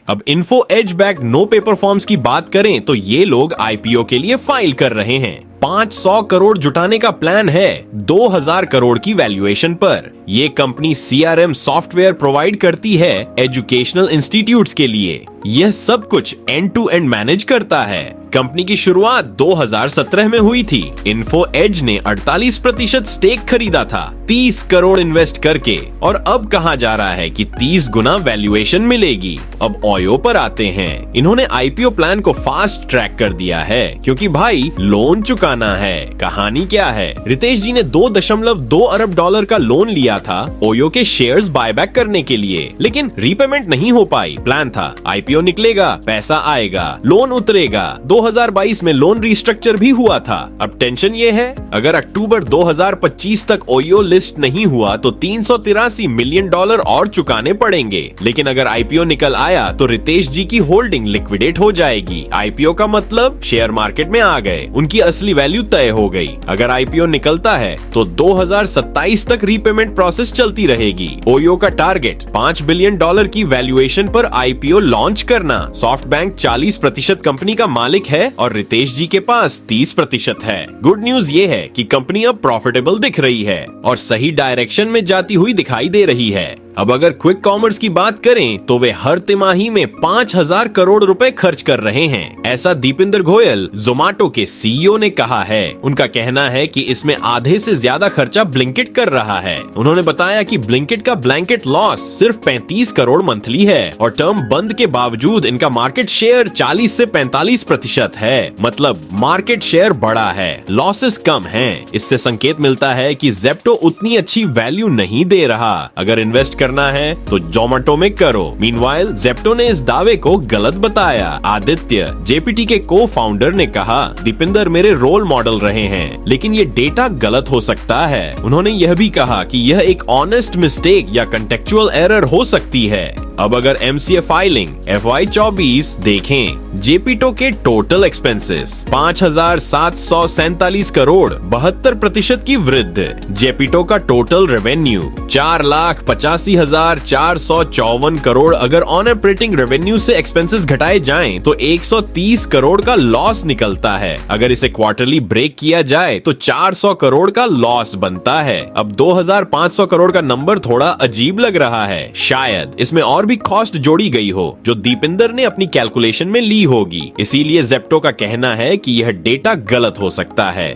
अब info age back no paper forms की बात करें तो ये लोग आईपीओ के लिए फाइल कर रहे हैं। 500 करोड़ जुटाने का प्लान है 2000 करोड़ की वैल्यूएशन पर। ये कंपनी सीआरएम सॉफ्टवेयर प्रोवाइड करती है एजुकेशनल इंस्टीट्यूट्स के लिए। यह सब कुछ एंड टू एंड मैनेज करता है। कंपनी की शुरुआत 2017 में हुई थी। इन्फो एज ने 48% स्टेक खरीदा था 30 करोड़ इन्वेस्ट करके, और अब कहा जा रहा है कि 30 गुना वैल्यूएशन मिलेगी। अब ओयो पर आते हैं। इन्होंने आईपीओ प्लान को फास्ट ट्रैक कर दिया है क्योंकि भाई लोन चुकाना है। कहानी क्या है? रितेश जी ने 2.2 अरब डॉलर का लोन लिया था ओयो के शेयर्स बायबैक करने के लिए, लेकिन रीपेमेंट नहीं हो पाई। प्लान था आईपीओ निकलेगा, पैसा आएगा, लोन उतरेगा। 2022 में लोन रिस्ट्रक्चर भी हुआ था। अब टेंशन ये है, अगर अक्टूबर 2025 तक ओयो लिस्ट नहीं हुआ तो 383 मिलियन डॉलर और चुकाने पड़ेंगे। लेकिन अगर आईपीओ निकल आया तो रितेश जी की होल्डिंग लिक्विडेट हो जाएगी। आईपीओ का मतलब शेयर मार्केट में आ गए, उनकी असली वैल्यू तय हो गई। अगर आईपीओ निकलता है तो 2027 तक रीपेमेंट प्रोसेस चलती रहेगी। ओयो का टारगेट 5 बिलियन डॉलर की वैल्यूएशन पर आईपीओ लॉन्च करना। सॉफ्ट बैंक 40% कंपनी का मालिक है और रितेश जी के पास 30% है। गुड न्यूज ये है कि कंपनी अब प्रॉफिटेबल दिख रही है और सही डायरेक्शन में जाती हुई दिखाई दे रही है। अब अगर क्विक कॉमर्स की बात करें तो वे हर तिमाही में 5000 करोड़ रुपए खर्च कर रहे हैं। ऐसा दीपिंदर गोयल जोमेटो के सीईओ ने कहा है। उनका कहना है कि इसमें आधे से ज्यादा खर्चा ब्लिंकिट कर रहा है। उन्होंने बताया कि ब्लिंकिट का ब्लैंकेट लॉस सिर्फ 35 करोड़ मंथली है और टर्म बंद के बावजूद इनका मार्केट शेयर 40 से 45% है। मतलब मार्केट शेयर बड़ा है, लॉसेस कम हैं। इससे संकेत मिलता है कि जेप्टो उतनी अच्छी वैल्यू नहीं दे रहा। अगर इन्वेस्ट करना है तो जोमेटो में करो। मीनवाइल जेप्टो ने इस दावे को गलत बताया। आदित्य जेपीटी के को फाउंडर ने कहा, दीपिंदर मेरे रोल मॉडल रहे हैं, लेकिन ये डेटा गलत हो सकता है। उन्होंने यह भी कहा कि यह एक ऑनेस्ट मिस्टेक या कंटेक्चुअल एरर हो सकती है। अब अगर एमसीए फाइलिंग FY 24 देखें, जेपीटो के टोटल एक्सपेंसेस 5747 करोड़ 72% की वृद्धि। जेपीटो का टोटल रेवेन्यू 4,85,454 करोड़। अगर ऑन ऑपरेटिंग रेवेन्यू से एक्सपेंसेस घटाए जाएं तो 130 करोड़ का लॉस निकलता है। अगर इसे क्वार्टरली ब्रेक किया जाए तो 400 करोड़ का लॉस बनता है। अब 2500 करोड़ का नंबर थोड़ा अजीब लग रहा है। शायद इसमें और भी कॉस्ट जोड़ी गई हो जो दीपिंदर ने अपनी कैलकुलेशन में ली होगी। इसीलिए जेप्टो का कहना है कि यह डेटा गलत हो सकता है।